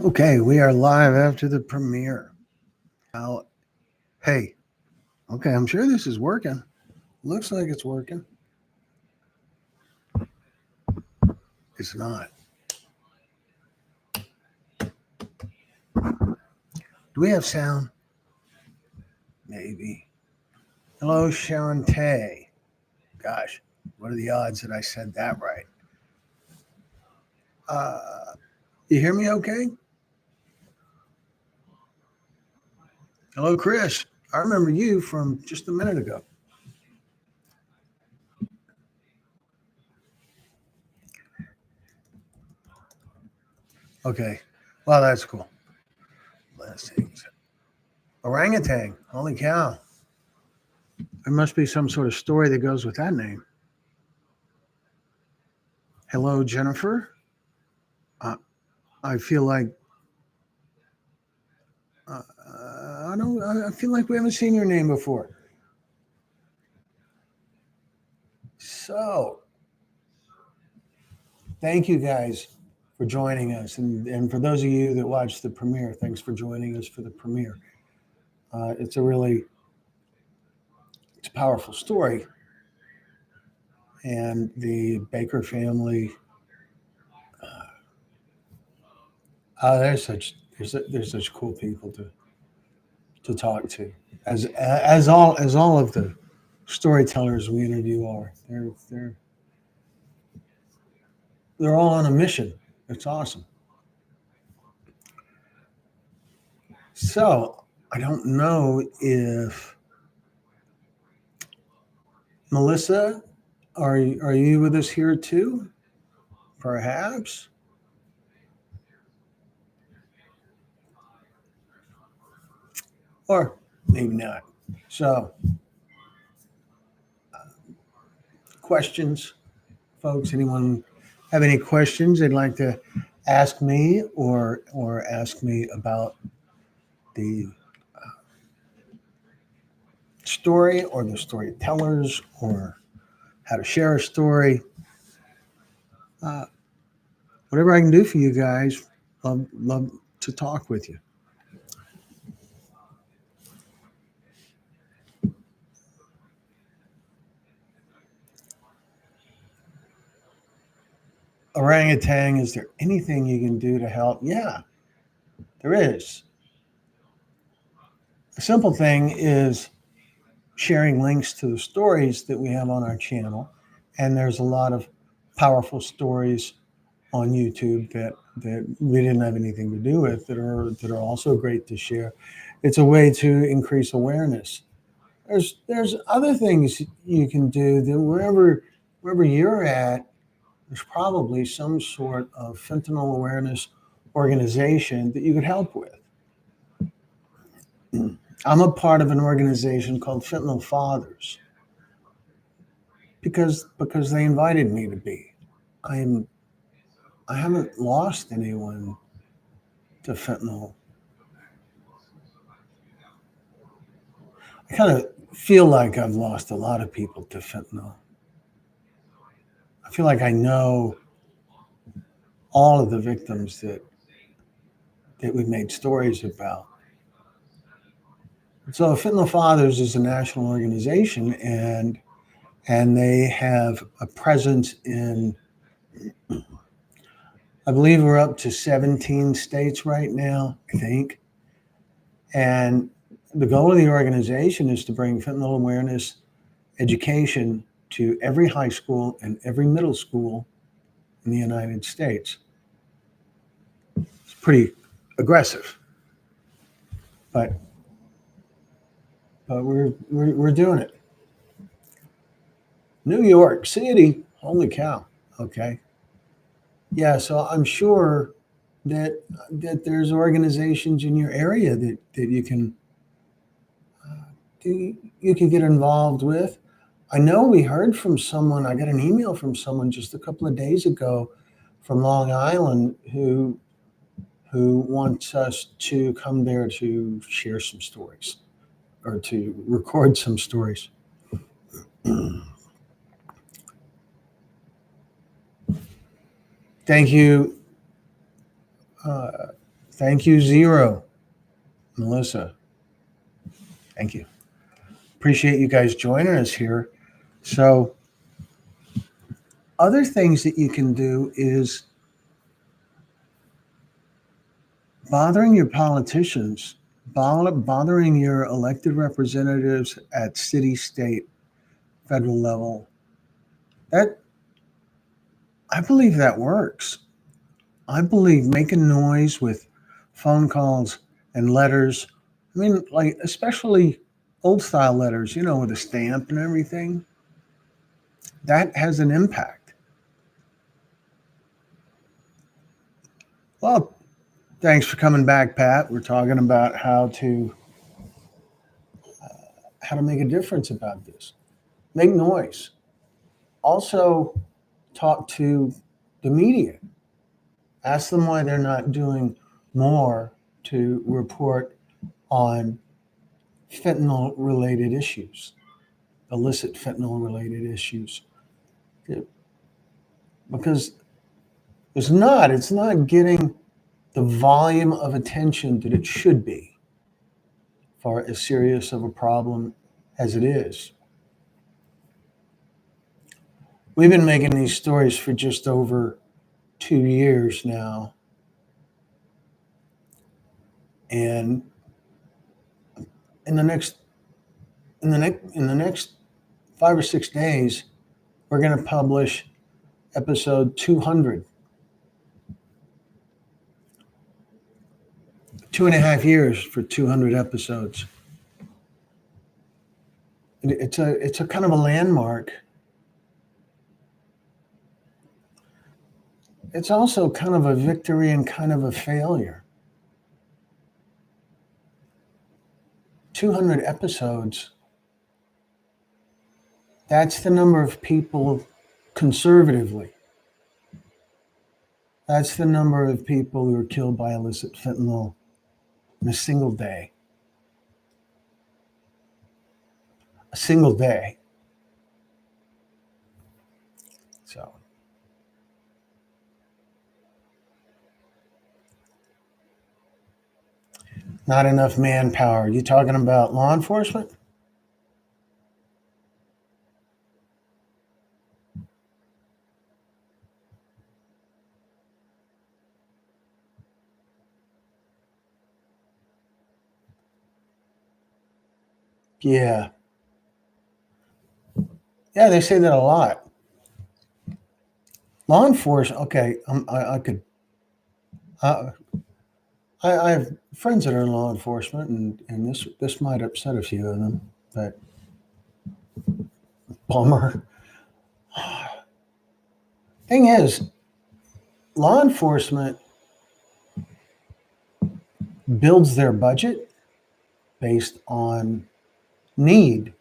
Okay, we are live after the premiere. Now, hey, okay, I'm sure this is working. Looks like it's working. It's not. Do we have sound? Maybe. Hello, Sharente. Gosh, what are the odds that I said that right? Uh, you hear me okay? Hello, Chris. I remember you from just a minute ago. Okay, well, that's cool. Blessings. Orangutan. Holy cow. There must be some sort of story that goes with that name. Hello, Jennifer. Uh, I feel like uh, I don't. I feel like we haven't seen your name before. So, thank you guys for joining us, and for those of you that watched the premiere, thanks for joining us for the premiere. It's a really it's a powerful story, and the Baker family. There's such cool people to talk to, as all of the storytellers we interview are. They're all on a mission. It's awesome. So I don't know if Melissa, are you with us here too? Perhaps, or maybe not. So questions, folks. Anyone have any questions they'd like to ask me or ask me about the story or the storytellers or how to share a story? Uh, Whatever I can do for you guys, love to talk with you. Orangutan, is there anything you can do to help? Yeah, there is. A simple thing is sharing links to the stories that we have on our channel. And there's a lot of powerful stories on YouTube that we didn't have anything to do with that are also great to share. It's a way to increase awareness. There's other things you can do that wherever you're at, there's probably some sort of fentanyl awareness organization that you could help with. I'm a part of an organization called Fentanyl Fathers because they invited me to be. I'm I haven't lost anyone to fentanyl. I kind of feel like I've lost a lot of people to fentanyl. I feel like I know all of the victims that we've made stories about. So Fentanyl Fathers is a national organization, and they have a presence in, I believe we're up to 17 states right now, I think. And the goal of the organization is to bring fentanyl awareness education to every high school and every middle school in the United States. It's pretty aggressive, but we're doing it. New York City, holy cow! Okay, yeah. So I'm sure that there's organizations in your area that you can get involved with. I know we heard from someone. I got an email from someone just a couple of days ago from Long Island who wants us to come there to share some stories or to record some stories. Thank you. Uh, Thank you, Zero. Melissa, thank you. Appreciate you guys joining us here. So, other things that you can do is bothering your politicians, bothering your elected representatives at city, state, federal level. That I believe that works. I believe making noise with phone calls and letters. I mean, like especially old style letters, with a stamp and everything. That has an impact. Well, thanks for coming back, Pat. We're talking about how to make a difference about this. Make noise. Also, talk to the media. Ask them why they're not doing more to report on fentanyl related issues, illicit fentanyl related issues. Because it's not getting the volume of attention that it should be for as serious of a problem as it is. We've been making these stories for just over 2 years now. And in the next in the next 5 or 6 days, we're going to publish episode 200. 2.5 years for 200 episodes. It's a kind of a landmark. It's also kind of a victory and kind of a failure. 200 episodes. That's the number of people conservatively. That's the number of people who are killed by illicit fentanyl in a single day. A single day. So, not enough manpower. You talking about law enforcement? Yeah. Yeah, they say that a lot. Law enforcement, okay, I could, uh, I have friends that are in law enforcement, and this might upset a few of them, but bummer. Thing is, law enforcement builds their budget based on need.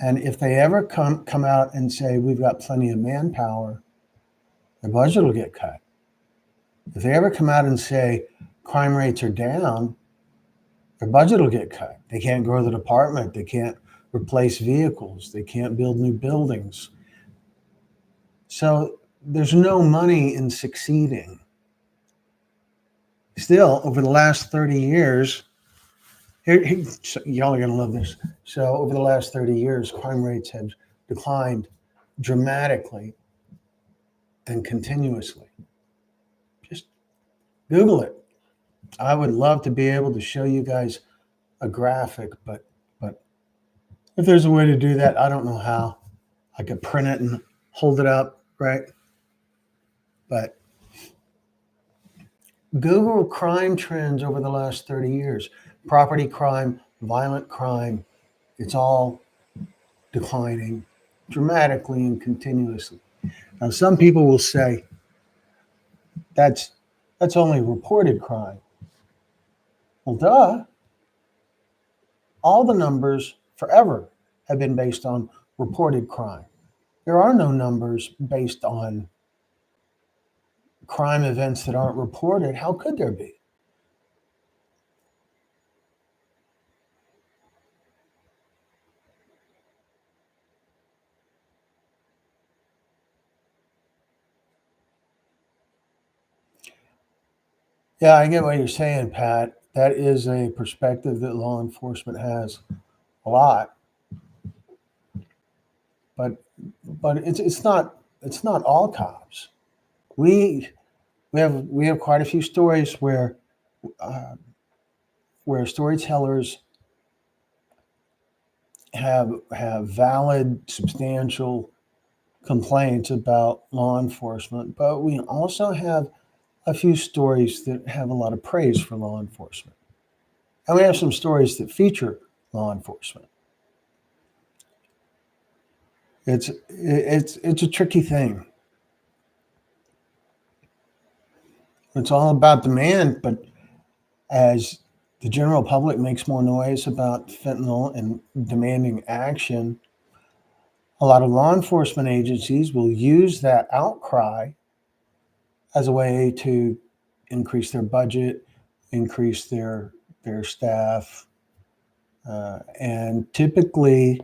And if they ever come out and say we've got plenty of manpower, their budget will get cut. If they ever come out and say crime rates are down, their budget will get cut. They can't grow the department. They can't replace vehicles. They can't build new buildings. So there's no money in succeeding. Still, over the last 30 years, so y'all are going to love this. So over the last 30 years, crime rates have declined dramatically and continuously. Just Google it. I would love to be able to show you guys a graphic, but if there's a way to do that, I don't know how. I could print it and hold it up, right? But Google crime trends over the last 30 years. Property crime, violent crime, it's all declining dramatically and continuously. Now, some people will say that's only reported crime. Well, duh. All the numbers forever have been based on reported crime. There are no numbers based on crime events that aren't reported. How could there be? Yeah, I get what you're saying, Pat. That is a perspective that law enforcement has a lot, but it's not all cops. We we have quite a few stories uh, where storytellers have valid, substantial complaints about law enforcement, but we also have a few stories that have a lot of praise for law enforcement, and we have some stories that feature law enforcement. It's a tricky thing. It's all about demand, but as the general public makes more noise about fentanyl and demanding action, a lot of law enforcement agencies will use that outcry as a way to increase their budget, increase their staff, and typically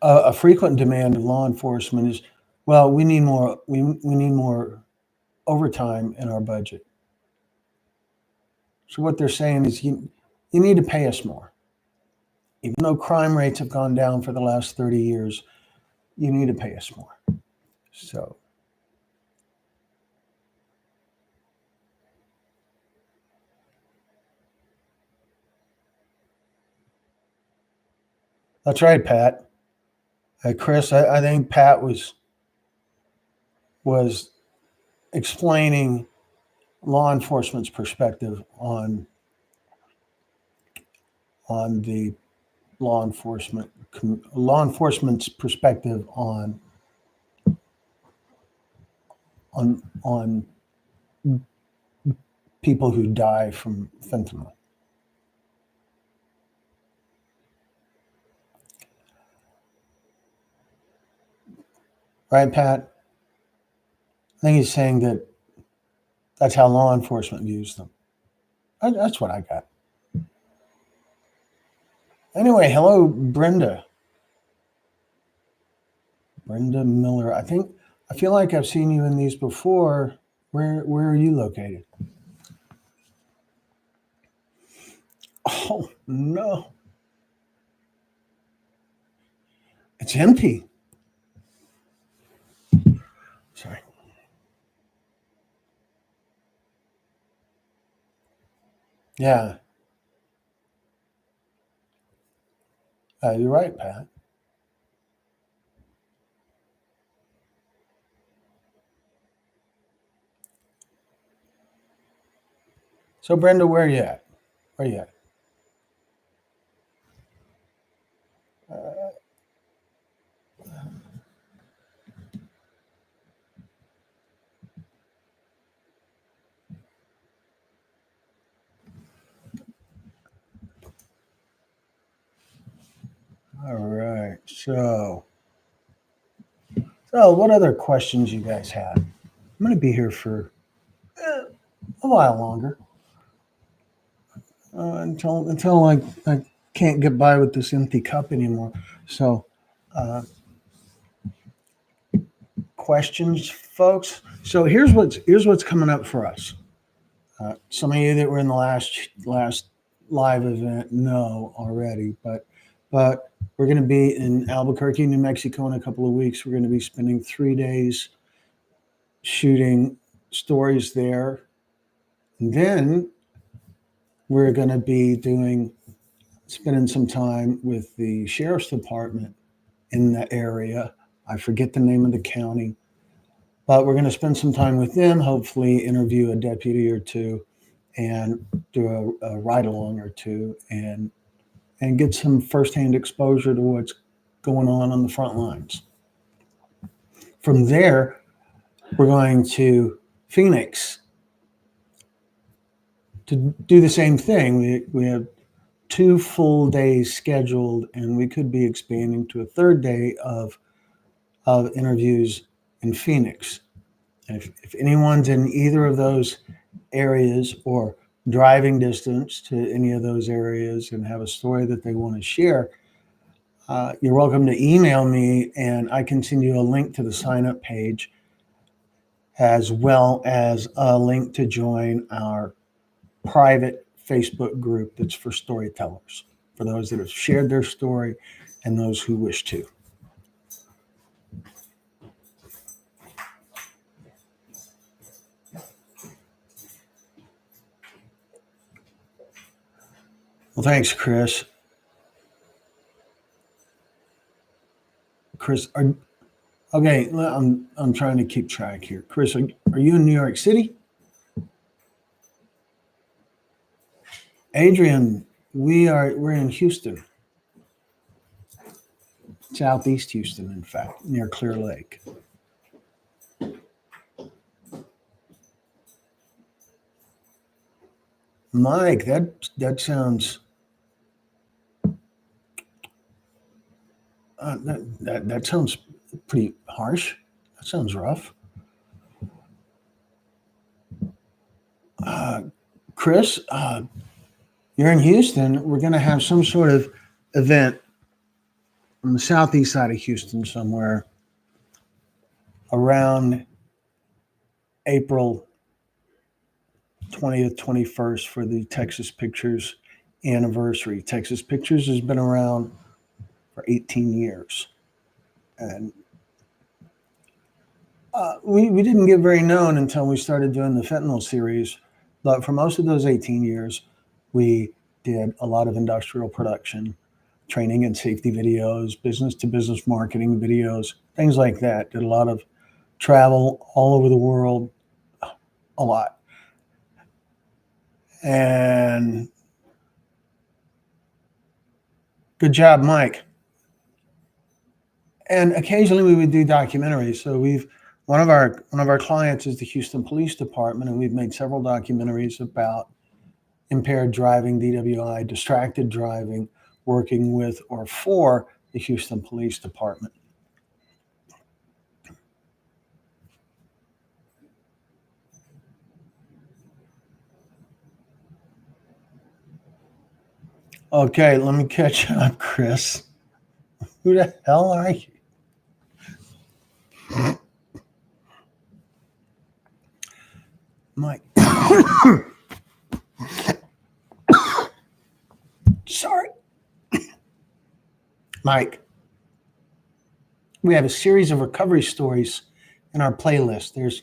a frequent demand of law enforcement is, well, we need more overtime in our budget. So what they're saying is you need to pay us more. Even though crime rates have gone down for the last 30 years, you need to pay us more. So that's right, Pat. Chris, I think Pat was explaining law enforcement's perspective on the law enforcement's perspective on people who die from fentanyl. Right, Pat? I think he's saying that that's how law enforcement views them. That's what I got. Anyway, hello, Brenda. Brenda Miller. I feel like I've seen you in these before. Where are you located? Oh no, it's empty. Sorry. Yeah, you're right, Pat. So Brenda, where are you at? Where are you at? All right. So what other questions you guys have? I'm going to be here for a while longer until I can't get by with this empty cup anymore. So, uh, questions, folks. So here's what's coming up for us. Some of you that were in the last live event know already, but we're going to be in Albuquerque, New Mexico in a couple of weeks. We're going to be spending 3 days shooting stories there. And then we're going to be spending some time with the sheriff's department in the area. I forget the name of the county, but we're going to spend some time with them, hopefully interview a deputy or two and do a ride along or two and get some firsthand exposure to what's going on the front lines. From there, we're going to Phoenix to do the same thing. We have 2 full days scheduled, and we could be expanding to a third day of interviews in Phoenix. And if anyone's in either of those areas or driving distance to any of those areas and have a story that they want to share, you're welcome to email me and I can send you a link to the sign up page. as well as a link to join our private Facebook group that's for storytellers, for those that have shared their story and those who wish to. Well, thanks, Chris. Chris, okay, I'm trying to keep track here. Chris, are you in New York City? Adrian, we're in Houston, Southeast Houston, in fact, near Clear Lake. Mike, that sounds that sounds pretty harsh. That sounds rough. Chris, you're in Houston. We're going to have some sort of event on the southeast side of Houston somewhere around April 20th, 21st for the Texas Pictures anniversary. Texas Pictures has been around for 18 years. And we didn't get very known until we started doing the fentanyl series. But for most of those 18 years, we did a lot of industrial production, training and safety videos, business to business marketing videos, things like that. Did a lot of travel all over the world, a lot. And good job, Mike. And occasionally we would do documentaries. So one of our clients is the Houston Police Department, and we've made several documentaries about impaired driving, DWI, distracted driving, working with or for the Houston Police Department. Okay, let me catch up, Chris. Who the hell are you? Mike. Sorry. Mike. We have a series of recovery stories in our playlist. There's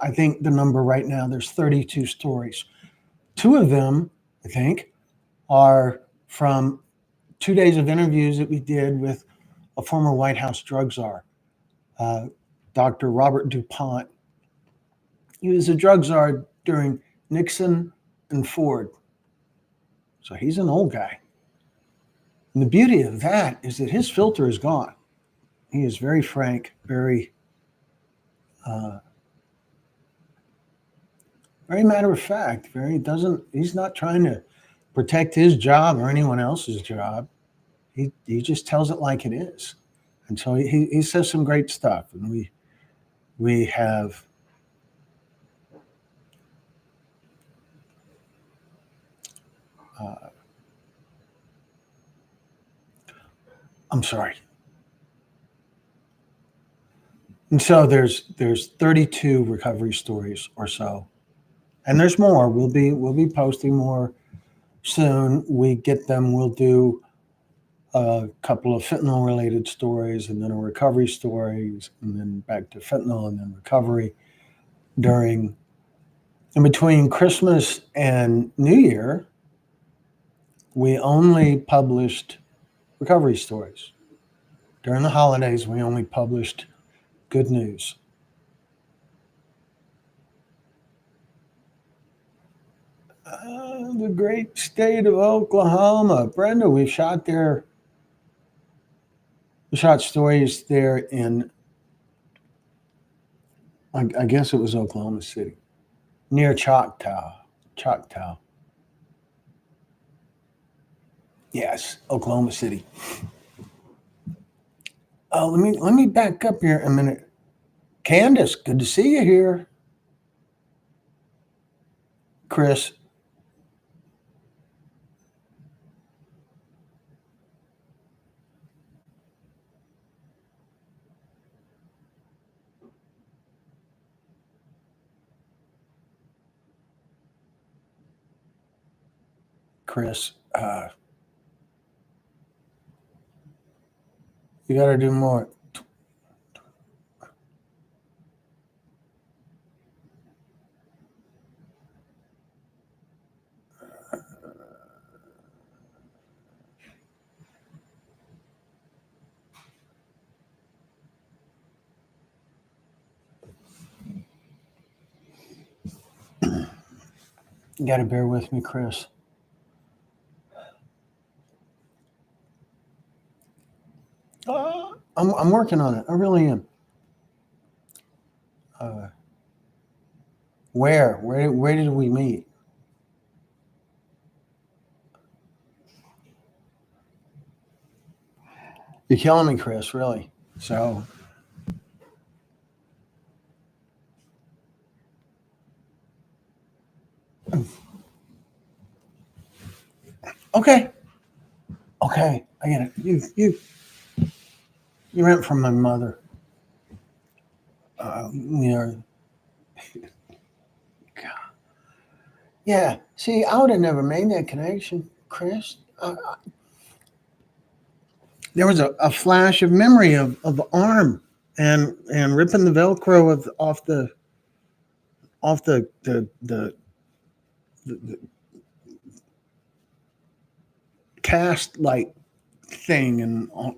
I think the number right now, there's 32 stories. Two of them, I think, are from 2 days of interviews that we did with a former White House drug czar, Dr. Robert DuPont. He was a drug czar during Nixon and Ford. So he's an old guy. And the beauty of that is that his filter is gone. He is very frank, very matter of fact, he's not trying to protect his job or anyone else's job. He just tells it like it is. And so he says some great stuff. And we have I'm sorry. And so there's 32 recovery stories or so. And there's more. We'll be posting more soon. We get them, we'll do a couple of fentanyl related stories and then a recovery stories and then back to fentanyl and then recovery in between Christmas and New Year. We only published recovery stories. During the holidays, we only published good news. The great state of Oklahoma. Brenda, we shot stories there in, I guess it was Oklahoma City, near Choctaw. Yes, Oklahoma City. Let me back up here a minute. Candace, good to see you here. Chris. Chris. You got to do more. You got to bear with me, Chris. I'm working on it. I really am. Where did we meet? You're killing me, Chris. Really. So. Okay. Okay. I get it. You rent from my mother. You know. Yeah. See, I would have never made that connection, Chris. There was a flash of memory of the arm and ripping the Velcro off the the cast light thing and all.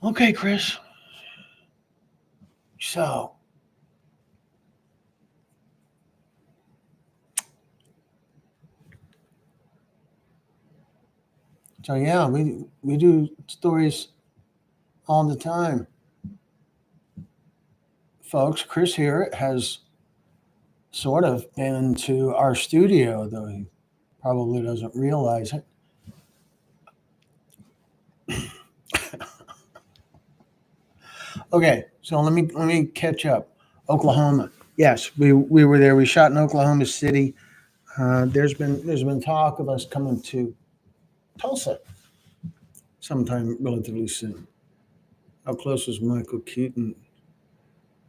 Okay, Chris. So yeah, we do stories all the time, folks. Chris here has sort of been to our studio, though he probably doesn't realize it. Okay, so let me catch up. Oklahoma. Yes, we were there. We shot in Oklahoma City. There's been talk of us coming to Tulsa sometime relatively soon. How close was Michael Keaton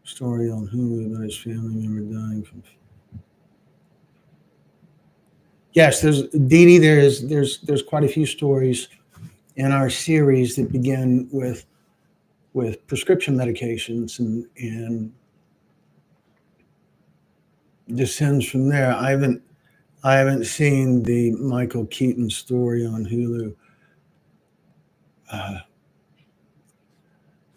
story on Hulu about his family member dying from? Yes, there's Dee Dee. There's quite a few stories in our series that begin with prescription medications and descends from there. I haven't seen the Michael Keaton story on Hulu. I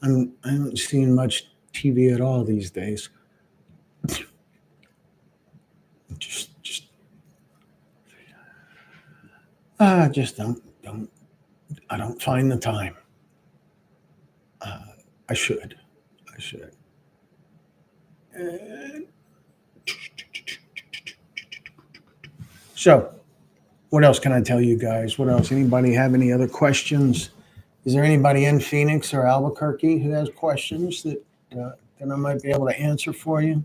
haven't seen much TV at all these days. Just don't. I don't find the time. I should. So, what else can I tell you guys? What else? Anybody have any other questions? Is there anybody in Phoenix or Albuquerque who has questions that I might be able to answer for you?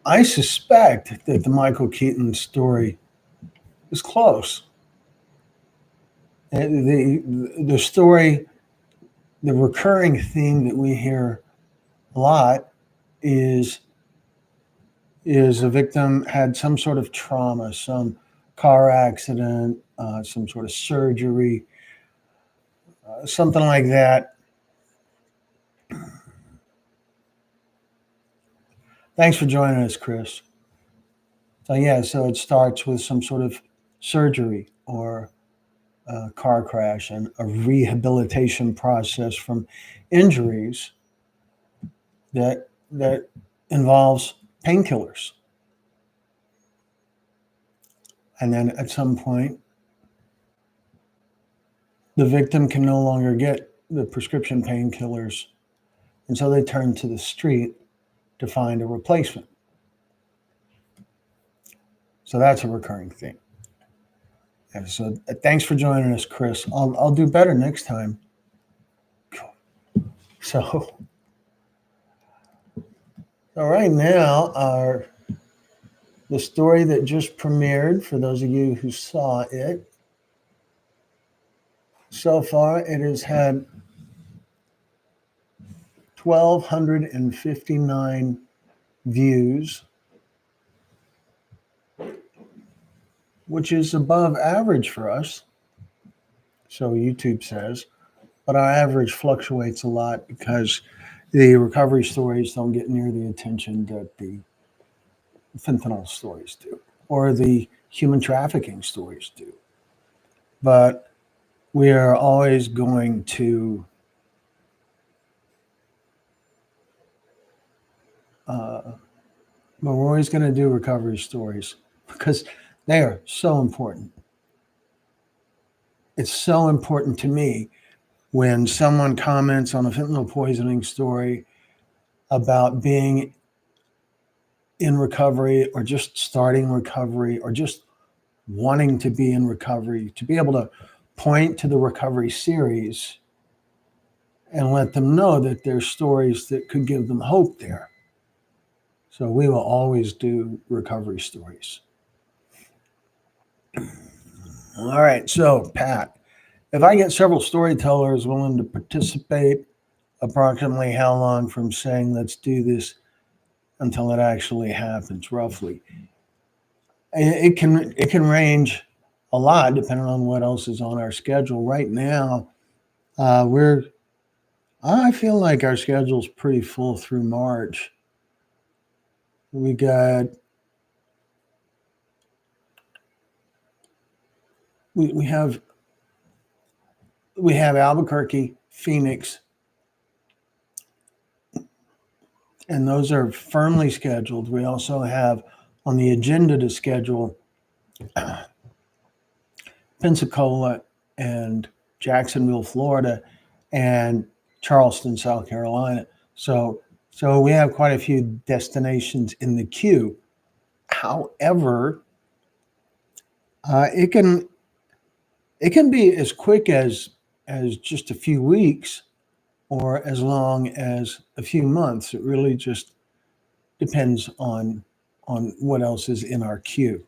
I suspect that the Michael Keaton story is close. The story, the recurring theme that we hear a lot is a victim had some sort of trauma, some car accident, some sort of surgery, something like that. Thanks for joining us, Chris. So yeah, so it starts with some sort of surgery or a car crash and a rehabilitation process from injuries that involves painkillers. And then at some point, the victim can no longer get the prescription painkillers, and so they turn to the street to find a replacement. So that's a recurring thing. And so thanks for joining us, Chris. I'll do better next time. So right now, our The story that just premiered, for those of you who saw it, so far it has had 1,259 views, which is above average for us, so YouTube says. But our average fluctuates a lot because the recovery stories don't get near the attention that the fentanyl stories do, or the human trafficking stories do. But we are always going to but we're always going to do recovery stories because they are so important. It's so important to me when someone comments on a fentanyl poisoning story about being in recovery or just starting recovery or just wanting to be in recovery, to be able to point to the recovery series and let them know that there's stories that could give them hope there. So we will always do recovery stories. All right. So, Pat, if I get several storytellers willing to participate, approximately how long from saying let's do this until it actually happens, roughly? It can range a lot depending on what else is on our schedule. Right now, we're I feel like our schedule's pretty full through March. We got we have Albuquerque, Phoenix, and those are firmly scheduled. We also have on the agenda to schedule Pensacola and Jacksonville, Florida, and Charleston, South Carolina. So we have quite a few destinations in the queue. However, it can be as quick as just a few weeks or as long as a few months. It really just depends on what else is in our queue.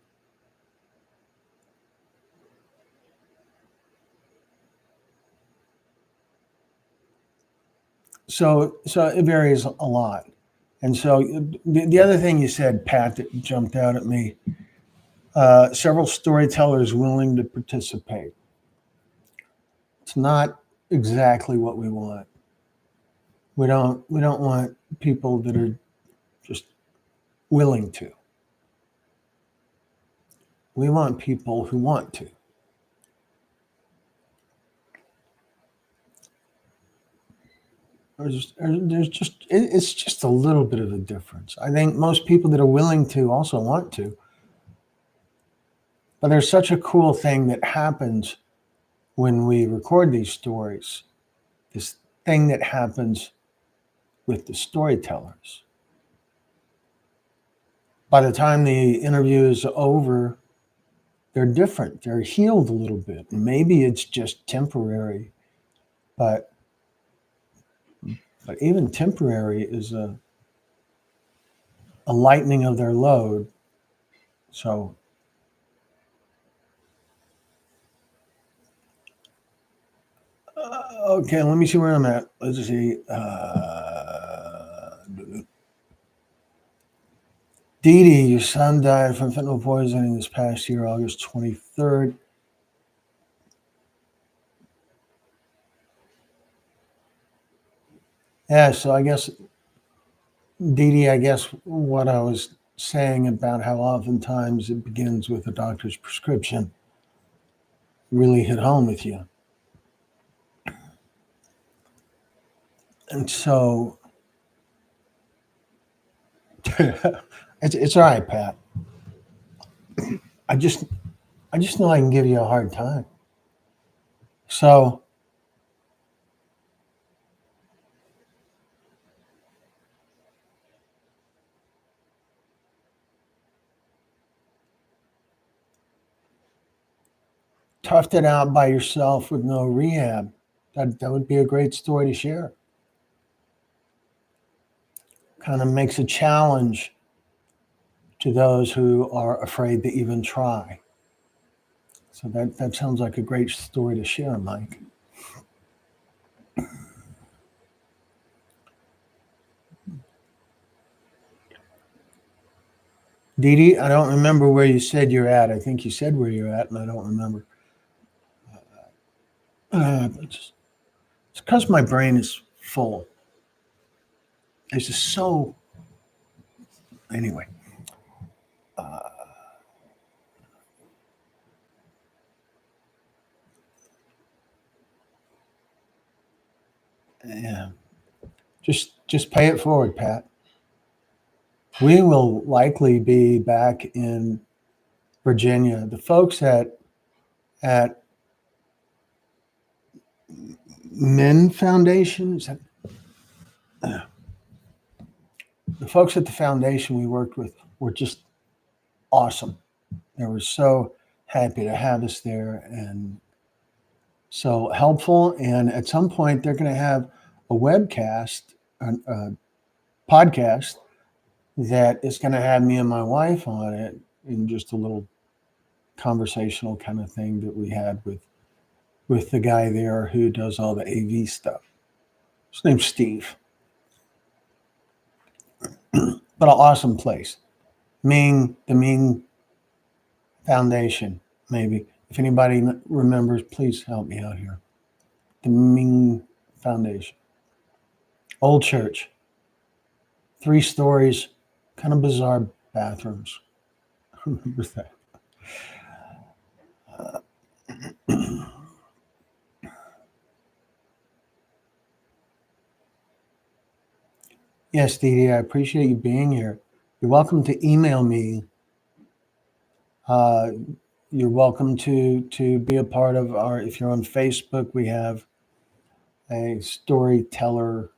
So it varies a lot. And so the other thing you said, Pat, that jumped out at me, several storytellers willing to participate. It's not exactly what we want. We don't want people that are just willing to. We want people who want to. It's just a little bit of a difference. I think most people that are willing to also want to, but there's such a cool thing that happens when we record these stories. This thing that happens with the storytellers. By the time the interview is over, they're different. They're healed a little bit. Maybe it's just temporary, but even temporary is a lightening of their load. So okay, let me see where I'm at. Let's see. Dee Dee, your son died from fentanyl poisoning this past year, August 23rd. Yeah, so I guess, Dee Dee, I guess what I was saying about how oftentimes it begins with a doctor's prescription really hit home with you. And so it's all right, Pat. I just I just know I can give you a hard time. So toughed it out by yourself with no rehab. That would be a great story to share. Kind of makes a challenge to those who are afraid to even try. So that sounds like a great story to share, Mike. Dee Dee, I don't remember where you said you're at. I think you said where you're at, and I don't remember. It's because my brain is full. It's just so. Anyway, yeah. Just pay it forward, Pat. We will likely be back in Virginia. The folks at Men Foundation, the folks at the foundation we worked with were just awesome. They were so happy to have us there and so helpful. And at some point, they're going to have a webcast, a podcast that is going to have me and my wife on it in just a little conversational kind of thing that we had with the guy there who does all the AV stuff. His name's Steve. But an awesome place. The Ming Foundation, maybe. If anybody remembers, please help me out here. The Ming Foundation. Old church. 3 stories, kind of bizarre bathrooms. Who remembers that? Yes, Dee Dee, I appreciate you being here. You're welcome to email me. You're welcome to be a part of our, if you're on Facebook, we have a Storyteller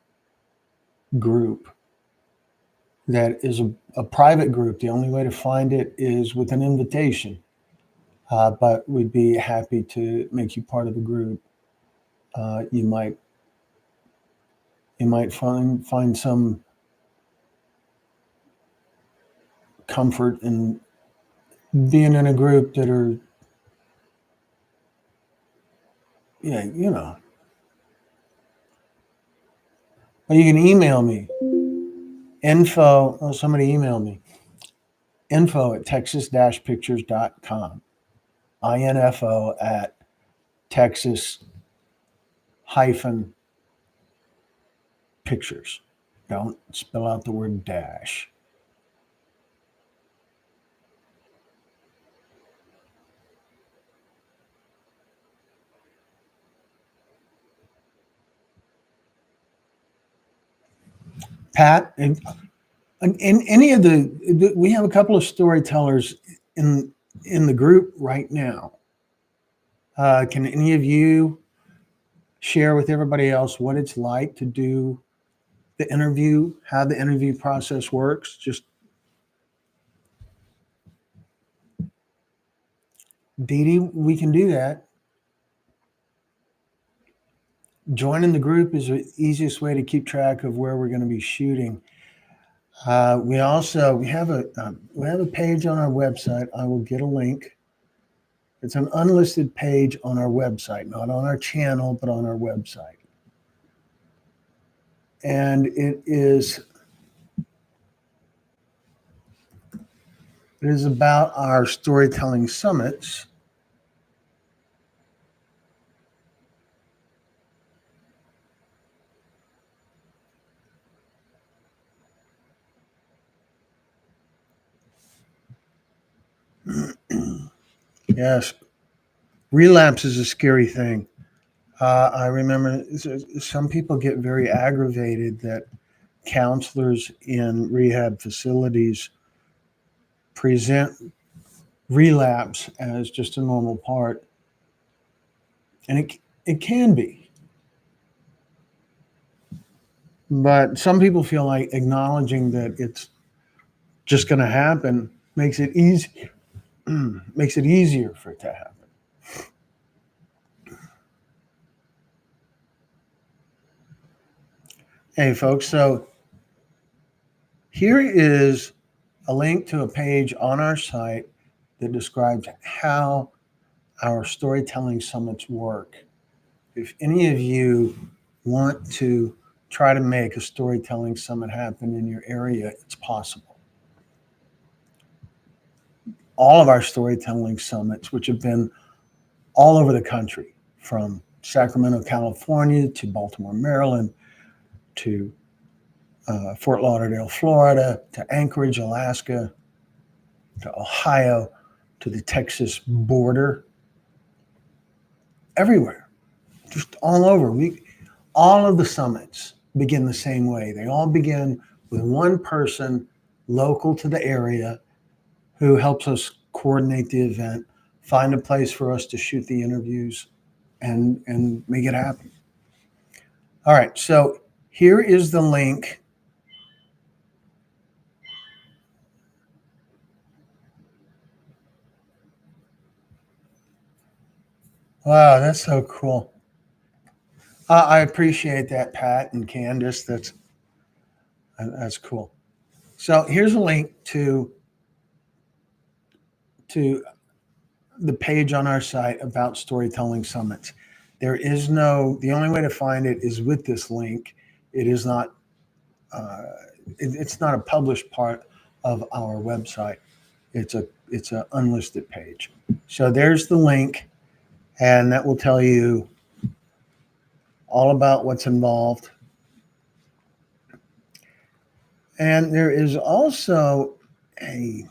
group that is a private group. The only way to find it is with an invitation. But we'd be happy to make you part of the group. You might find some comfort in being in a group that are, yeah, you know. Well, you can email me. Somebody emailed me. info@texas-pictures.com. info at Texas-pictures. Don't spell out the word dash. Pat, in any of we have a couple of storytellers in the group right now. Can any of you share with everybody else what it's like to do the interview, how the interview process works? Just Dee Dee, we can do that. Joining the group is the easiest way to keep track of where we're going to be shooting. We have a page on our website. I will get a link. It's an unlisted page on our website, not on our channel, but on our website. And it is about our storytelling summits. Yes, relapse is a scary thing. I remember some people get very aggravated that counselors in rehab facilities present relapse as just a normal part, and it can be. But some people feel like acknowledging that it's just going to happen makes it easy, makes it easier for it to happen. Hey, folks. So here is a link to a page on our site that describes how our storytelling summits work. If any of you want to try to make a storytelling summit happen in your area, it's possible. All of our storytelling summits, which have been all over the country, from Sacramento, California, to Baltimore, Maryland, to Fort Lauderdale, Florida, to Anchorage, Alaska, to Ohio, to the Texas border, everywhere, just all over. All of the summits begin the same way. They all begin with one person local to the area who helps us coordinate the event, find a place for us to shoot the interviews, and make it happen. All right, so here is the link. Wow, that's so cool. I appreciate that, Pat and Candace. That's cool. So here's a link to the page on our site about storytelling summits. The only way to find it is with this link. It is not, it's not a published part of our website. It's a unlisted page. So there's the link, and that will tell you all about what's involved. And there is also a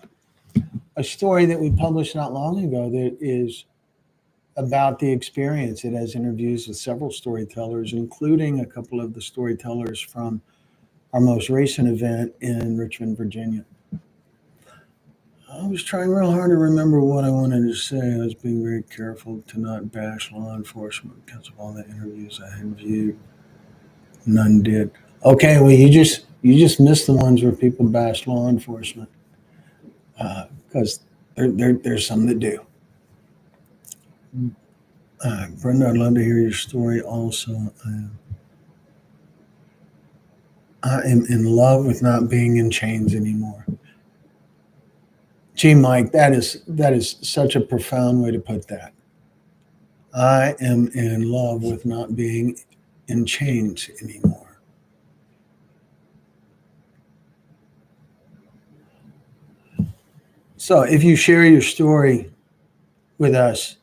story that we published not long ago that is about the experience. It has interviews with several storytellers, including a couple of the storytellers from our most recent event in Richmond, Virginia. I was trying real hard to remember what I wanted to say. I was being very careful to not bash law enforcement because of all the interviews I had viewed. None did. Okay, well, you just missed the ones where people bash law enforcement, because there's some that do. Brenda, I'd love to hear your story also. I am in love with not being in chains anymore. Gee, Mike, that is such a profound way to put that. I am in love with not being in chains anymore. So if you share your story with us,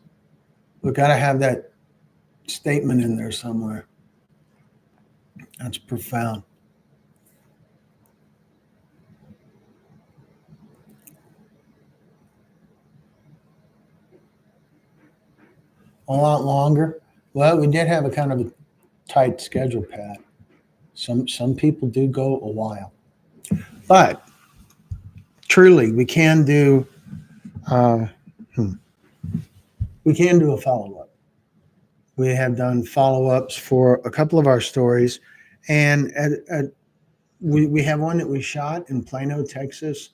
we've got to have that statement in there somewhere. That's profound. A lot longer. Well, we did have a kind of a tight schedule, Pat. Some people do go a while, but truly, we can do uh, a follow up. We have done follow ups for a couple of our stories, and we have one that we shot in Plano, Texas,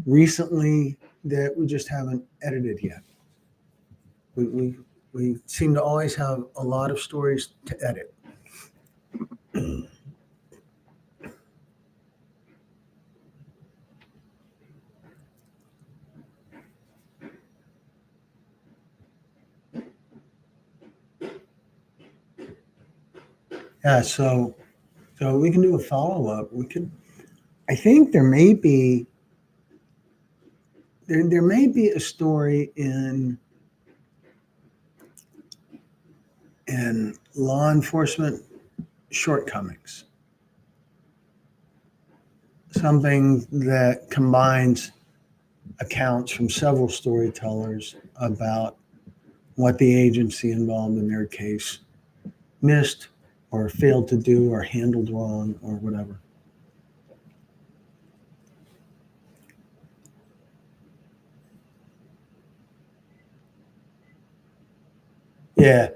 recently that we just haven't edited yet. We seem to always have a lot of stories to edit. Yeah, so we can do a follow up. We could. I think there may be a story in law enforcement shortcomings. Something that combines accounts from several storytellers about what the agency involved in their case missed or failed to do or handled wrong or whatever. Yeah,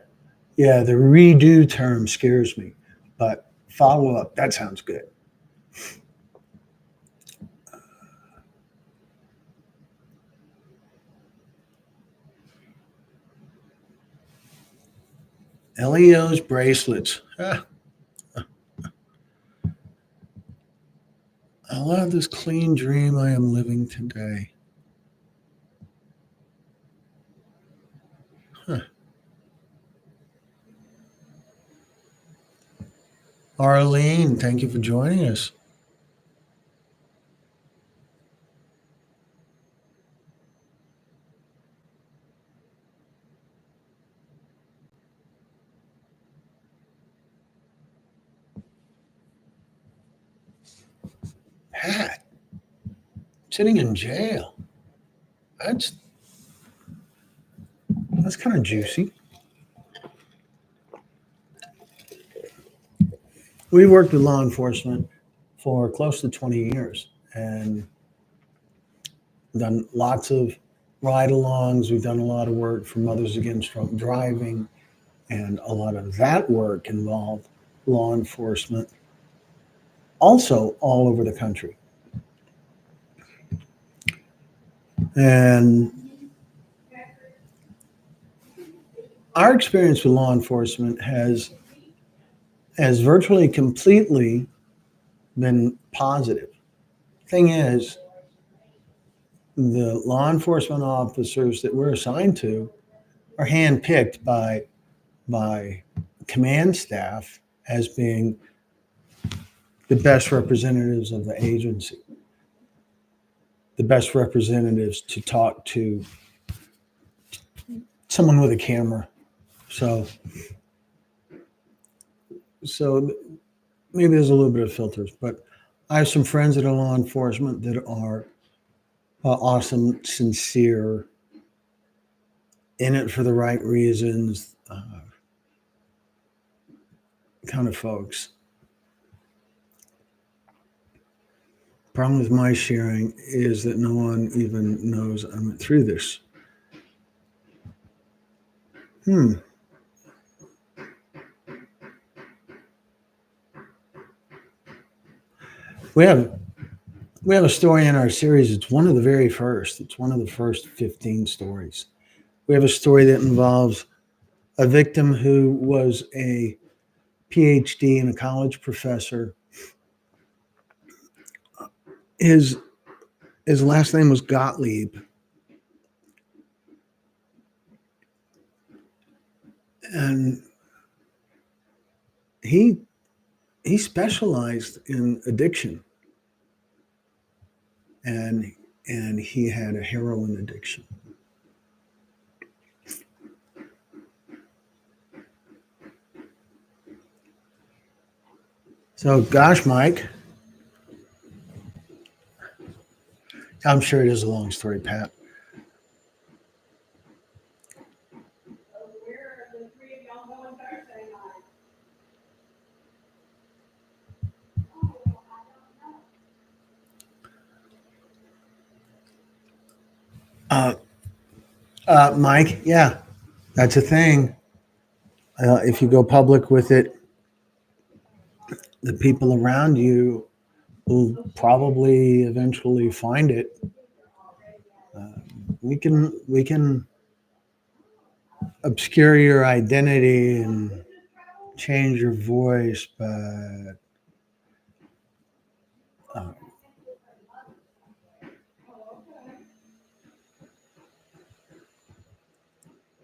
yeah, the redo term scares me, but follow up, that sounds good. LEO's bracelets. I'll have this clean dream I am living today. Huh. Arlene, thank you for joining us. Pat, sitting in jail. That's that's kind of juicy. We worked with law enforcement for close to 20 years and done lots of ride-alongs. We've done a lot of work for Mothers Against Drunk Driving, and a lot of that work involved law enforcement, also all over the country. And our experience with law enforcement has virtually completely been positive. Thing is, the law enforcement officers that we're assigned to are handpicked by command staff as being the best representatives of the agency, the best representatives to talk to someone with a camera. So maybe there's a little bit of filters, but I have some friends that are law enforcement that are awesome, sincere, in it for the right reasons, kind of folks. Problem with my sharing is that no one even knows I'm through this. We have we have a story in our series. It's one of the very first. It's one of the first 15 stories. We have a story that involves a victim who was a PhD and a college professor. His his last name was Gottlieb, and he he specialized in addiction, and and he had a heroin addiction. So, gosh, Mike, I'm sure it is a long story, Pat. Uh, Mike, yeah, that's a thing. If you go public with it, the people around you will probably eventually find it. Uh, we can obscure your identity and change your voice, uh,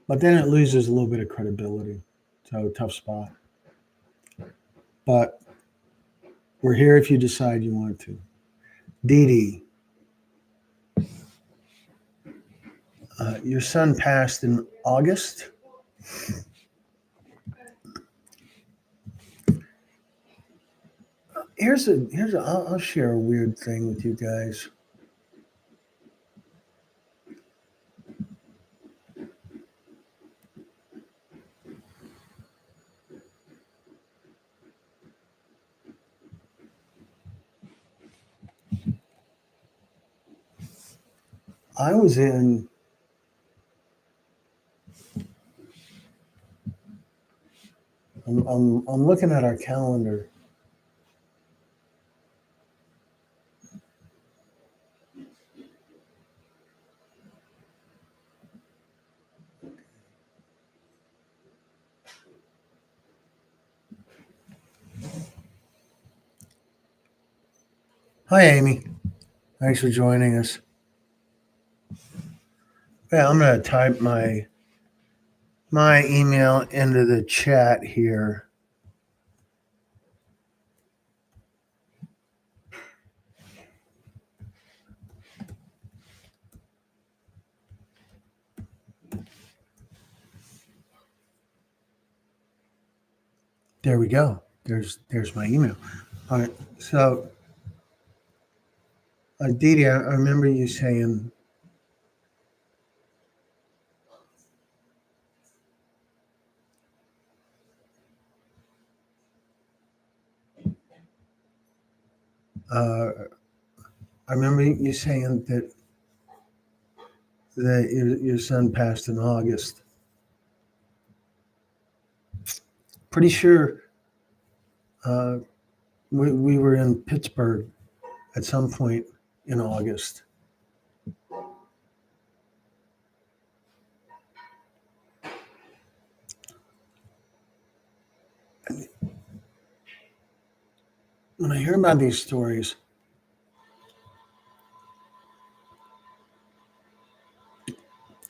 but then it loses a little bit of credibility. So tough spot. But we're here if you decide you want to. Dee Dee, your son passed in August. I'll share a weird thing with you guys. I was in I'm looking at our calendar. Hi, Amy. Thanks for joining us. Yeah, I'm going to type my email into the chat here. There we go. There's my email. All right. So, Dee, I remember you saying uh, I remember you saying that your son passed in August. Pretty sure uh, we were in Pittsburgh at some point in August. When I hear about these stories,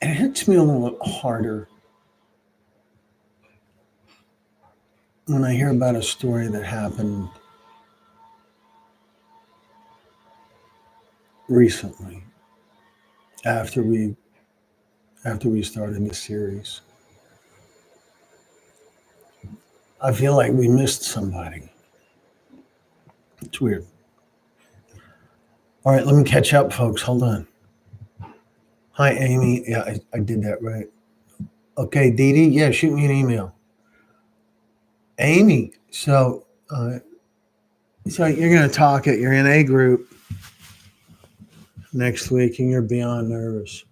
it hits me a little harder when I hear about a story that happened recently after we after we started this series. I feel like we missed somebody. It's weird. All right, let me catch up, folks. Hold on. Hi, Amy. Yeah, I did that right. Okay, Dee Dee. Yeah, shoot me an email. Amy. So you're going to talk at your NA group next week, and you're beyond nervous.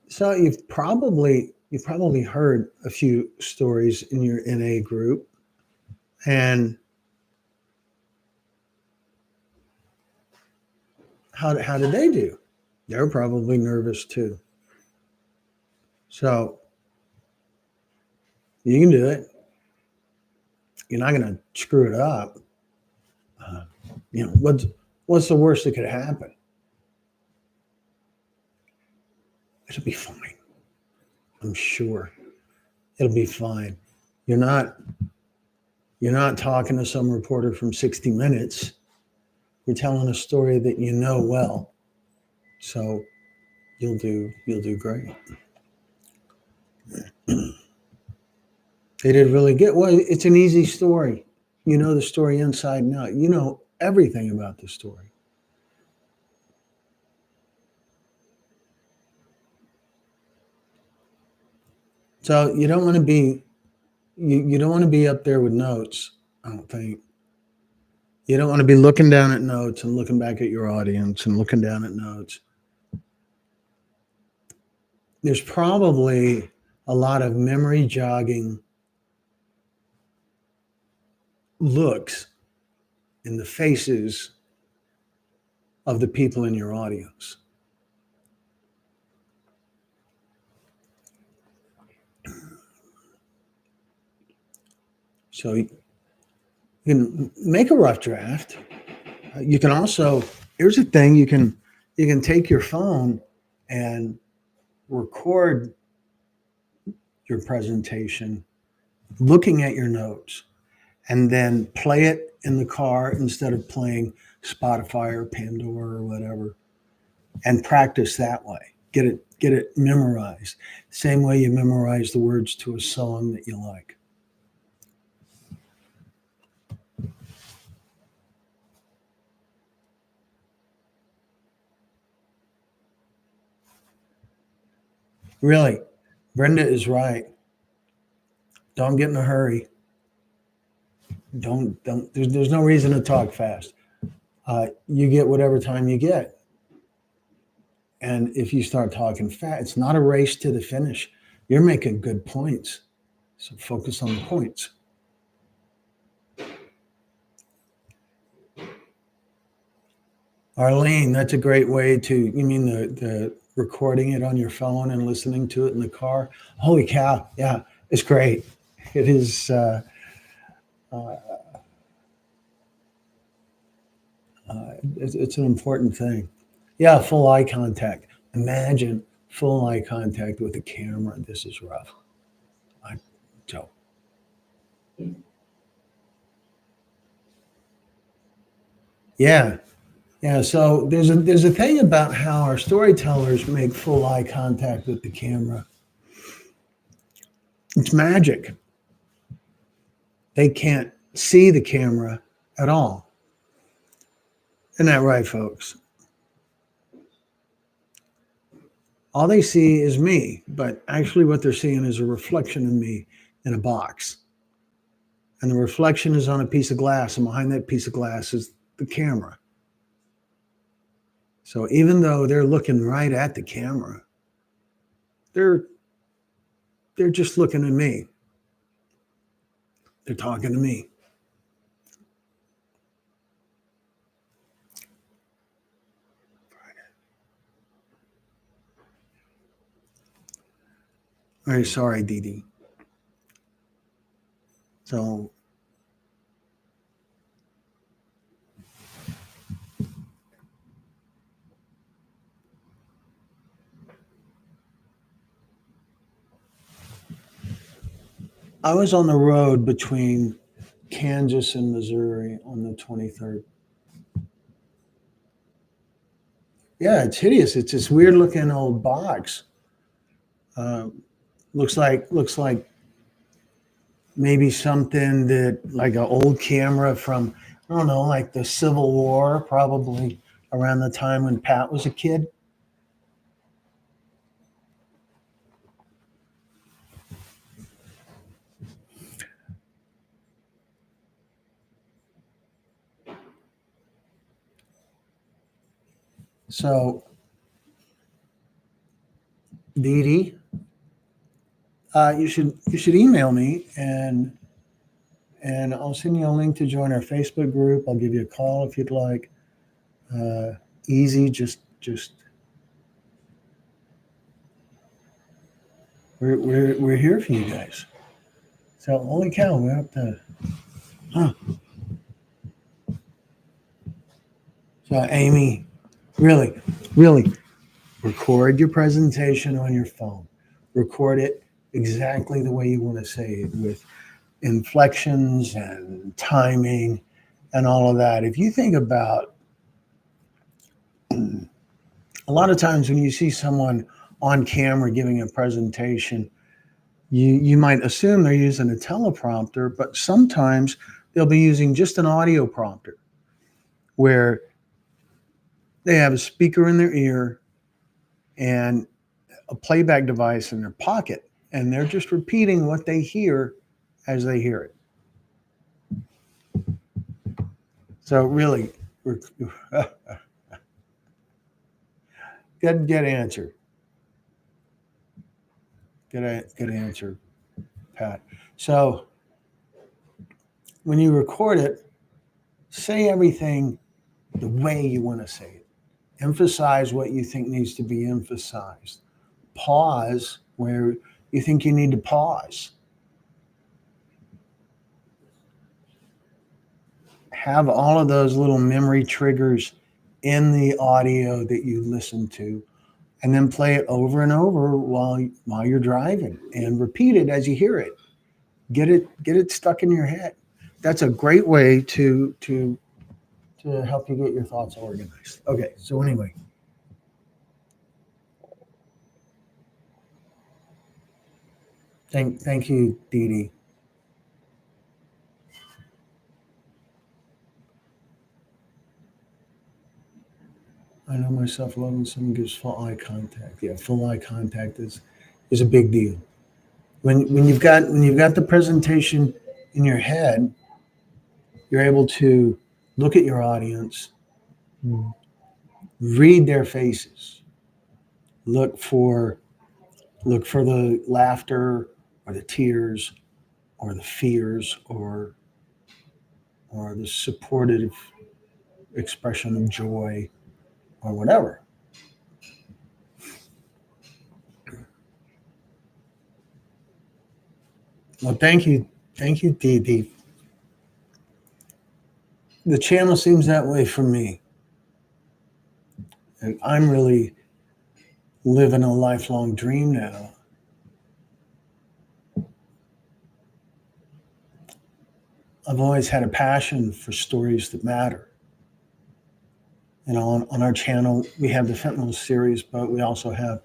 So you've probably heard a few stories in your NA group, and how did they do? They're probably nervous too. So you can do it. You're not going to screw it up. Uh, what's the worst that could happen? It'll be fine. I'm sure it'll be fine. You're not you're not talking to some reporter from 60 Minutes. You're telling a story that you know well. So you'll do great. They did really good. Well, it's an easy story. You know the story inside and out. You know everything about the story. So you don't want to be up there with notes, I don't think. You don't want to be looking down at notes and looking back at your audience and looking down at notes. There's probably a lot of memory jogging looks in the faces of the people in your audience. So you can make a rough draft. You can also, here's the thing, you can take your phone and record your presentation looking at your notes and then play it in the car instead of playing Spotify or Pandora or whatever, and practice that way. Get it memorized. Same way you memorize the words to a song that you like. Really, Brenda is right. Don't get in a hurry. Don't. There's no reason to talk fast. You get whatever time you get, and if you start talking fast, it's not a race to the finish. You're making good points, so focus on the points. Arlene, that's a great way to. You mean the recording it on your phone and listening to it in the car? Holy cow! Yeah, it's great. It is. Uh, It's an important thing. Yeah, full eye contact. Imagine full eye contact with a camera. This is rough. I, so yeah, yeah. So there's a thing about how our storytellers make full eye contact with the camera. It's magic. They can't see the camera at all. Isn't that right, folks? All they see is me, but actually, what they're seeing is a reflection of me in a box. And the reflection is on a piece of glass, and behind that piece of glass is the camera. So even though they're looking right at the camera, they're they're just looking at me. They're talking to me. Very sorry, Dee Dee. So I was on the road between Kansas and Missouri on the 23rd. Yeah, it's hideous. It's this weird looking old box. Uh, looks like maybe something that like an old camera from I don't know, like the Civil War, probably around the time when Pat was a kid. So, Dee Dee, you should email me and I'll send you a link to join our Facebook group. I'll give you a call if you'd like. Uh, Easy, just we're here for you guys. So holy cow, we're up to huh. So Amy, really, really record your presentation on your phone. Record it exactly the way you want to say it with inflections and timing and all of that. If you think about a lot of times when you see someone on camera giving a presentation, you might assume they're using a teleprompter, but sometimes they'll be using just an audio prompter where they have a speaker in their ear and a playback device in their pocket, and they're just repeating what they hear as they hear it. So really, good answer. Good answer, Pat. So when you record it, say everything the way you want to say it. Emphasize what you think needs to be emphasized. Pause where you think you need to pause. Have all of those little memory triggers in the audio that you listen to, and then play it over and over while you're driving, and repeat it as you hear it. Get it stuck in your head. That's a great way to help you get your thoughts organized. Okay, so anyway, thank you, Dee Dee. I know myself well when someone gives full eye contact. Yeah, full eye contact is a big deal. When you've got the presentation in your head, you're able to look at your audience, read their faces, look for look for the laughter or the tears or the fears or the supportive expression of joy or whatever. Well, thank you, Dee Dee. The channel seems that way for me. And I'm really living a lifelong dream now. I've always had a passion for stories that matter. On our channel, we have the fentanyl series, but we also have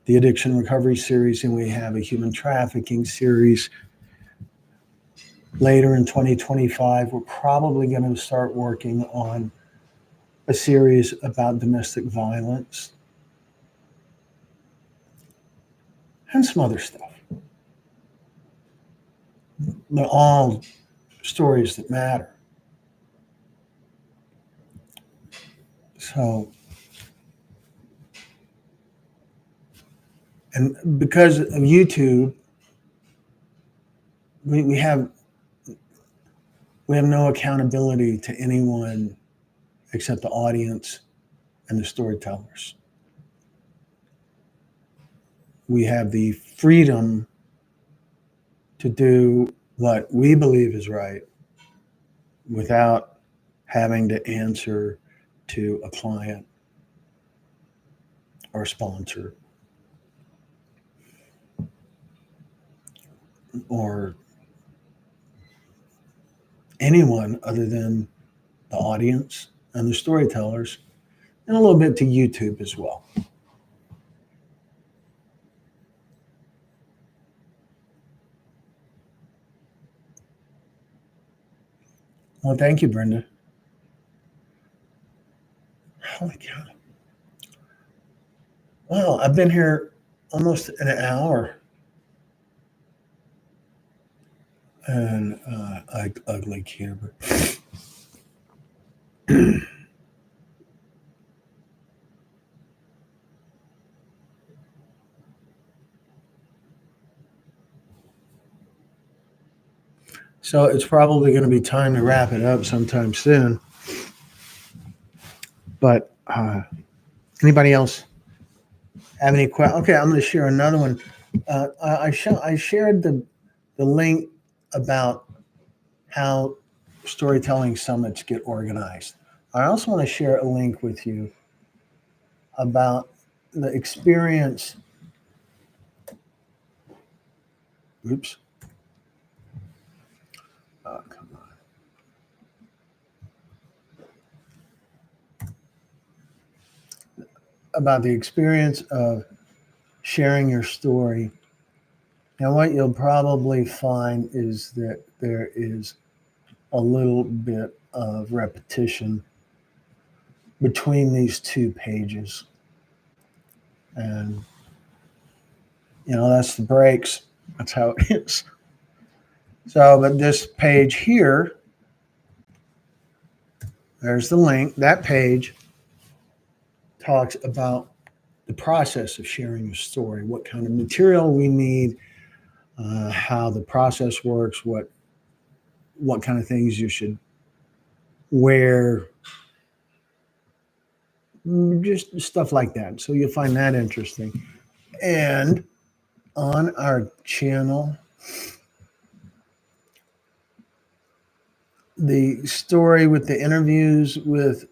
the addiction recovery series, and we have a human trafficking series. Later in 2025, we're probably going to start working on a series about domestic violence and some other stuff. They're all stories that matter. So, and because of YouTube, we have no accountability to anyone except the audience and the storytellers. We have the freedom to do what we believe is right without having to answer to a client or sponsor or anyone other than the audience and the storytellers, and a little bit to YouTube as well. Well, thank you, Brenda. Holy cow. Well, I've been here almost an hour. And ugly camera. So it's probably going to be time to wrap it up sometime soon. But anybody else have any questions? Okay, I'm going to share another one. I shared the link about how storytelling summits get organized. I also want to share a link with you about the experience. Oops. Oh, come on. About the experience of sharing your story. Now, what you'll probably find is that there is a little bit of repetition between these two pages. And, that's the breaks. That's how it is. So, but this page here, there's the link. That page talks about the process of sharing your story, what kind of material we need, how the process works, what kind of things you should wear, just stuff like that. So you'll find that interesting. And on our channel, the story with the interviews with,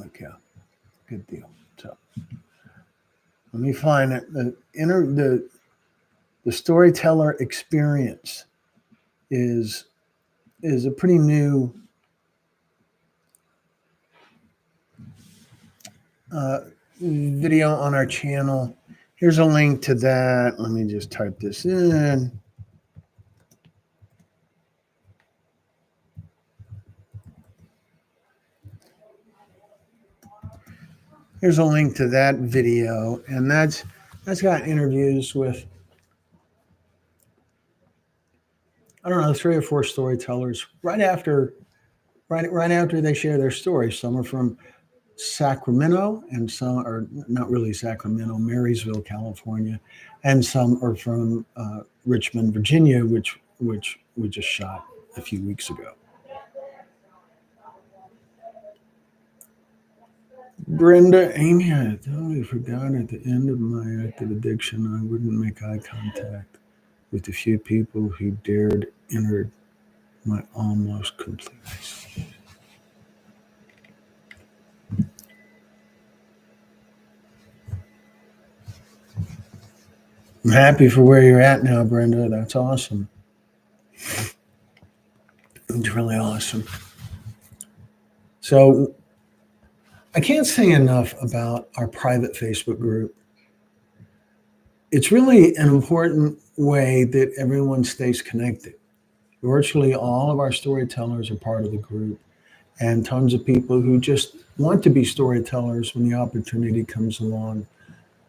okay, good deal. So let me find it. The storyteller experience is a pretty new video on our channel. Here's a link to that. Let me just type this in. Here's a link to that video, and that's got interviews with, I don't know, 3 or 4 storytellers right after they share their story. Some are from Sacramento, and some are not really Sacramento, Marysville, California, and some are from Richmond, Virginia, which we just shot a few weeks ago. Brenda, Amy, I totally forgot at the end of my active addiction, I wouldn't make eye contact with the few people who dared enter my almost completeness. I'm happy for where you're at now, Brenda. That's awesome. It's really awesome. So I can't say enough about our private Facebook group. It's really an important way that everyone stays connected. Virtually all of our storytellers are part of the group, and tons of people who just want to be storytellers when the opportunity comes along,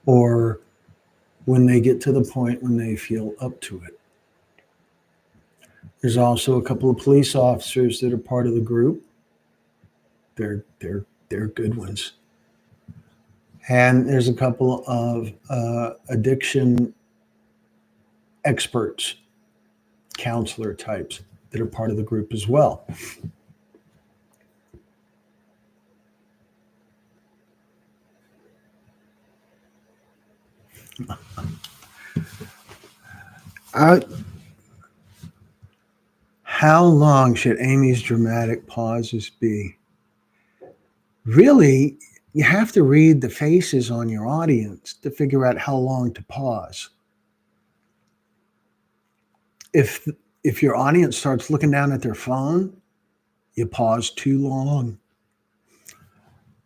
or when they get to the point when they feel up to it. There's also a couple of police officers that are part of the group. They're good ones. And there's a couple of addiction experts, counselor types that are part of the group as well. Uh, how long should Amy's dramatic pauses be? Really, you have to read the faces on your audience to figure out how long to pause. If if your audience starts looking down at their phone, you pause too long.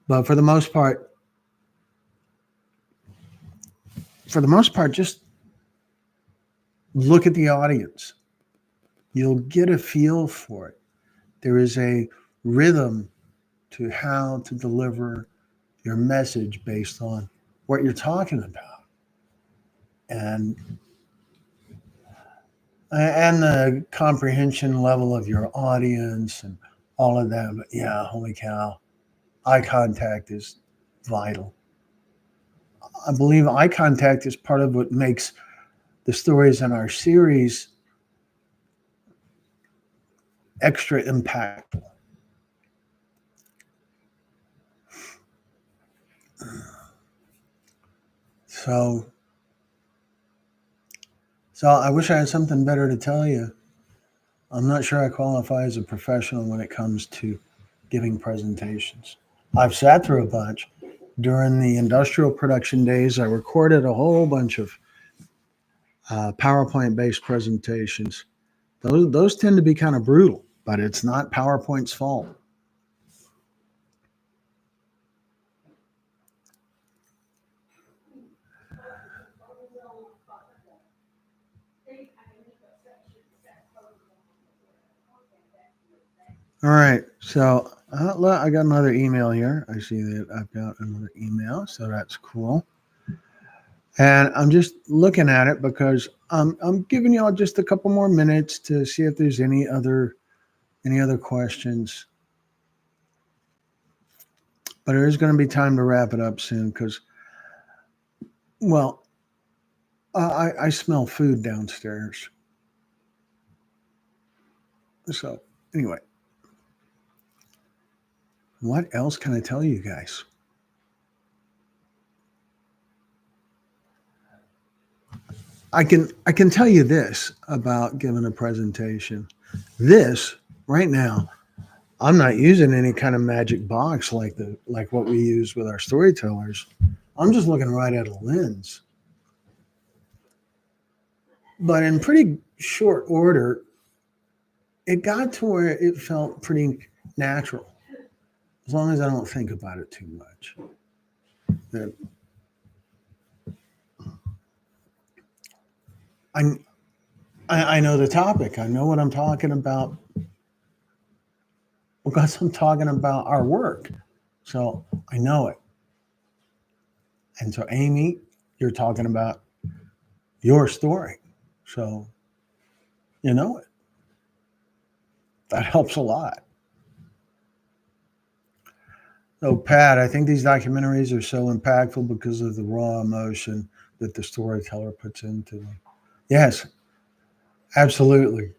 But for the most part, just look at the audience. You'll get a feel for it. There is a rhythm to how to deliver your message based on what you're talking about. And and the comprehension level of your audience and all of that. But yeah, holy cow, eye contact is vital. I believe eye contact is part of what makes the stories in our series extra impactful. So, so I wish I had something better to tell you. I'm not sure I qualify as a professional when it comes to giving presentations. I've sat through a bunch. During the industrial production days, I recorded a whole bunch of PowerPoint based presentations. Those tend to be kind of brutal, but it's not PowerPoint's fault. All right. So I got another email here. I see that I've got another email. So that's cool. And I'm just looking at it because I'm giving y'all just a couple more minutes to see if there's any other questions. But there is going to be time to wrap it up soon because, well, I smell food downstairs. So anyway, what else can I tell you guys? I can tell you this about giving a presentation. This right now, I'm not using any kind of magic box like what we use with our storytellers. I'm just looking right at a lens. But in pretty short order, it got to where it felt pretty natural, as long as I don't think about it too much. That I, I know the topic. I know what I'm talking about because I'm talking about our work. So I know it. And so, Amy, you're talking about your story. So you know it. That helps a lot. So, Pat, I think these documentaries are so impactful because of the raw emotion that the storyteller puts into them. Yes, absolutely.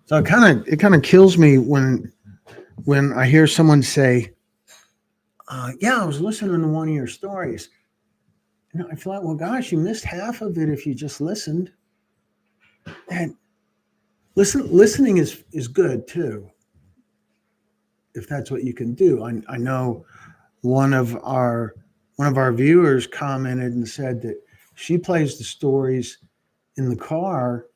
So it kind of kills me when I hear someone say, "Yeah, I was listening to one of your stories." I feel like, well, gosh, you missed half of it if you just listened. And listening is good too, if that's what you can do. I know one of our one of our viewers commented and said that she plays the stories in the car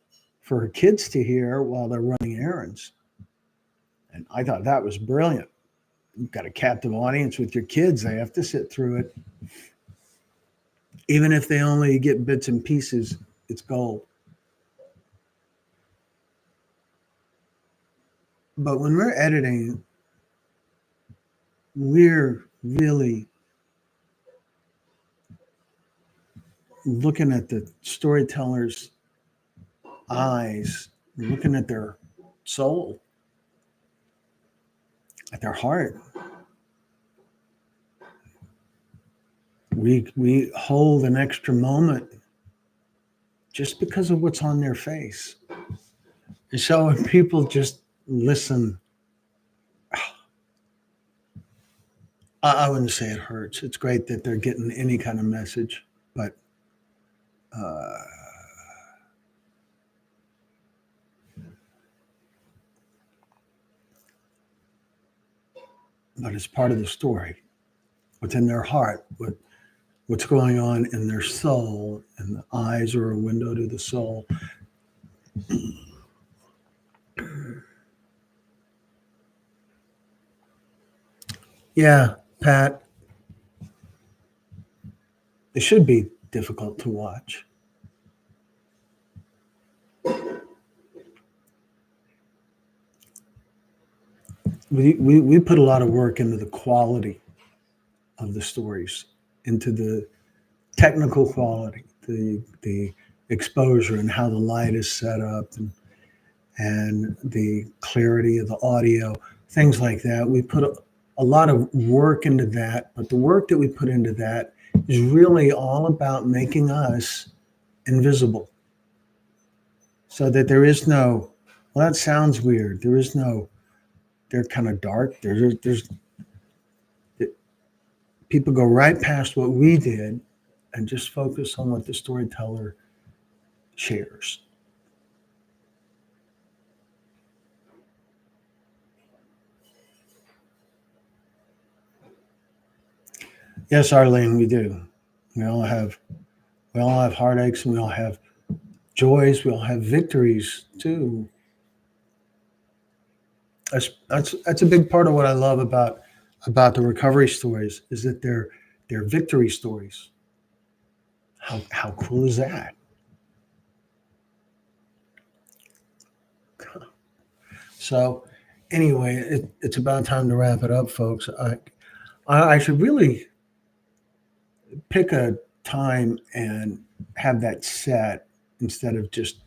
for her kids to hear while they're running errands. And I thought that was brilliant. You've got a captive audience with your kids. They have to sit through it. Even if they only get bits and pieces, it's gold. But when we're editing, we're really looking at the storyteller's eyes, looking at their soul, at their heart. We hold an extra moment just because of what's on their face. And so when people just listen, I wouldn't say it hurts. It's great that they're getting any kind of message, but uh, it's part of the story. What's in their heart, what's going on in their soul, and the eyes are a window to the soul. Yeah, Pat, it should be difficult to watch. We put a lot of work into the quality of the stories, into the technical quality, the exposure and how the light is set up, and the clarity of the audio, things like that. We put a lot of work into that, but the work that we put into that is really all about making us invisible, so that there is no, well, that sounds weird. There is no, they're kind of dark. There's people go right past what we did and just focus on what the storyteller shares. Yes, Arlene, we do. We all have we all have heartaches, and we all have joys. We all have victories too. That's a big part of what I love about the recovery stories, is that they're victory stories. How cool is that? So anyway, it's about time to wrap it up, folks. I should really pick a time and have that set, instead of just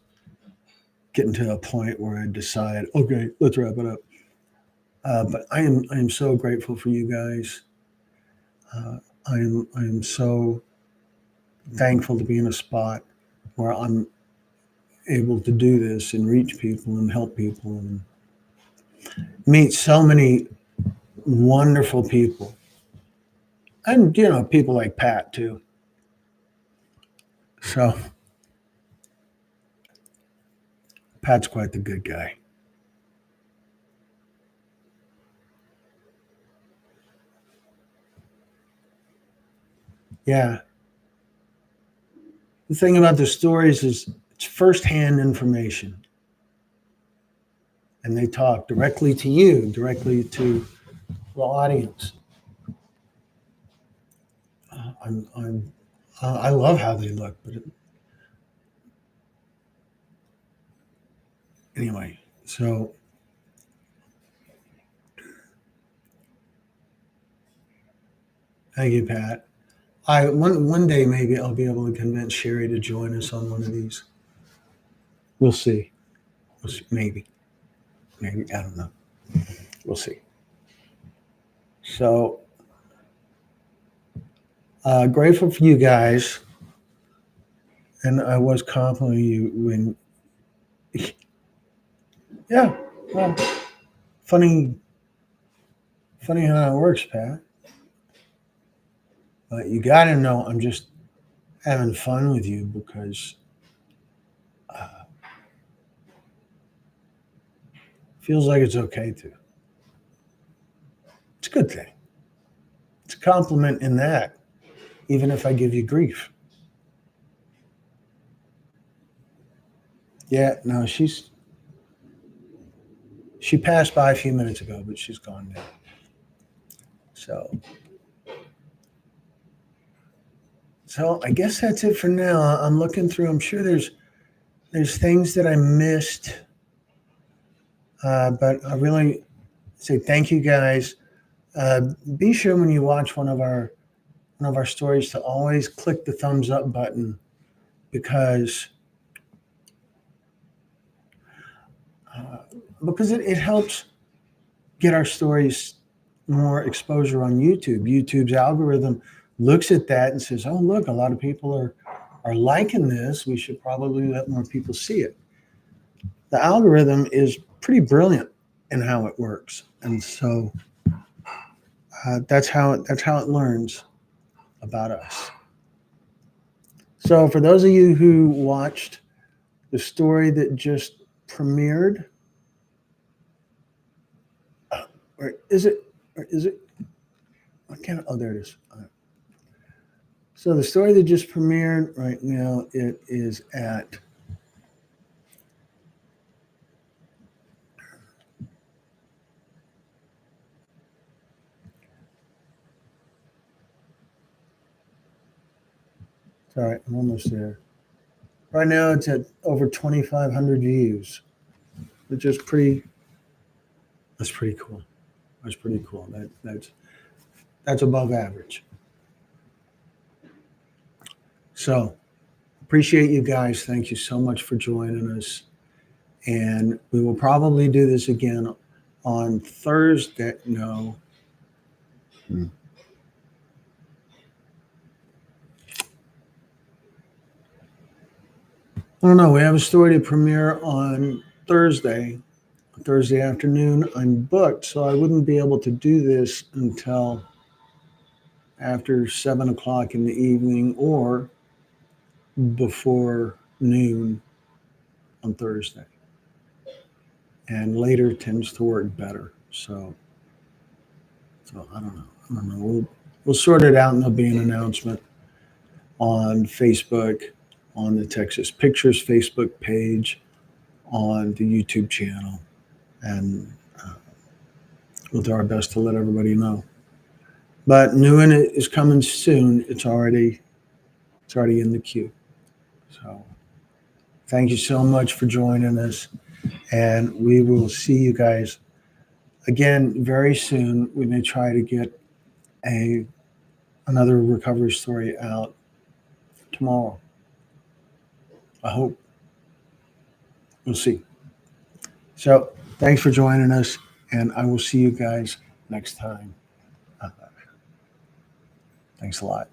getting to a point where I decide, okay, let's wrap it up. But I am so grateful for you guys. I am so thankful to be in a spot where I'm able to do this and reach people and help people and meet so many wonderful people, and people like Pat too. So Pat's quite the good guy. Yeah. The thing about the stories is it's firsthand information, and they talk directly to you, directly to the audience. I love how they look, but anyway. So thank you, Pat. I one day maybe I'll be able to convince Sherry to join us on one of these. We'll see. Maybe, I don't know. We'll see. So grateful for you guys, and I was complimenting you when, yeah. Well, funny, funny how it works, Pat. But you got to know I'm just having fun with you, because uh, feels like it's okay to. It's a good thing. It's a compliment in that, even if I give you grief. Yeah, no, she passed by a few minutes ago, but she's gone now. So, so I guess that's it for now. I'm looking through. I'm sure there's things that I missed, but I really say thank you guys. Be sure when you watch one of our stories to always click the thumbs up button because uh, it helps get our stories more exposure on YouTube. YouTube's algorithm looks at that and says, "Oh, look, a lot of people are liking this. We should probably let more people see it." The algorithm is pretty brilliant in how it works, and so that's how it learns about us. So, for those of you who watched the story that just premiered, or is it? Or is it? I can't. Oh, there it is. So the story that just premiered right now, it is at sorry, I'm almost there. Right now it's at over 2,500 views, which is that's pretty cool. That's pretty cool. That's above average. So appreciate you guys. Thank you so much for joining us. And we will probably do this again on Thursday. No. I don't know. We have a story to premiere on Thursday afternoon. I'm booked, so I wouldn't be able to do this until after 7 o'clock in the evening or before noon on Thursday. And later tends to work better. So I don't know. I don't know. We'll sort it out, and there'll be an announcement on Facebook, on the Texas Pictures Facebook page, on the YouTube channel, and we'll do our best to let everybody know. But new in it is coming soon. It's already in the queue. So thank you so much for joining us, and we will see you guys again very soon. We may try to get a another recovery story out tomorrow. I hope. We'll see. So thanks for joining us, and I will see you guys next time. Uh, Thanks a lot.